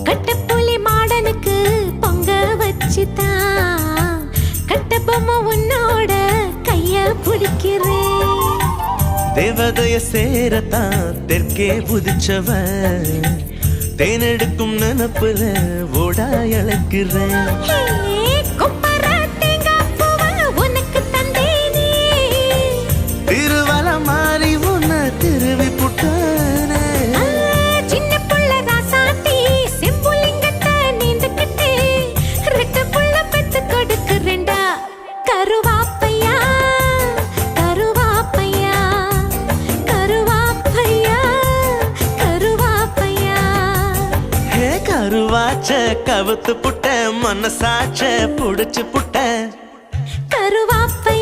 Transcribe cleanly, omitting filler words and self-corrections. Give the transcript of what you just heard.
கட்டப்புலி மாடனுக்கு பொங்க வச்சுதான் கட்டபொம்மை உன்னோட கைய பிடிக்கிறேன். தேவதைய சேரத்தான் தெற்கே புதிச்சவன் தேனெடுக்கும் நினப்புல ஓடா அழைக்கிறேன். திருவல மாறி உன்ன திருவி புட்டானே. சின்ன புள்ள ராசாத்தி செம்புலிங்கத்தை நீந்துக்கிட்டு ரெட்ட புள்ள பெத்து கொடுக்குறேன்டா. கருவாப்பையா கருவாப்பையா கருவாப்பையா கருவாப்பையா. ஹே கருவாச்ச கவுத்து புட்ட மனசாச்ச புடிச்சு புட்ட கருவாப்பையா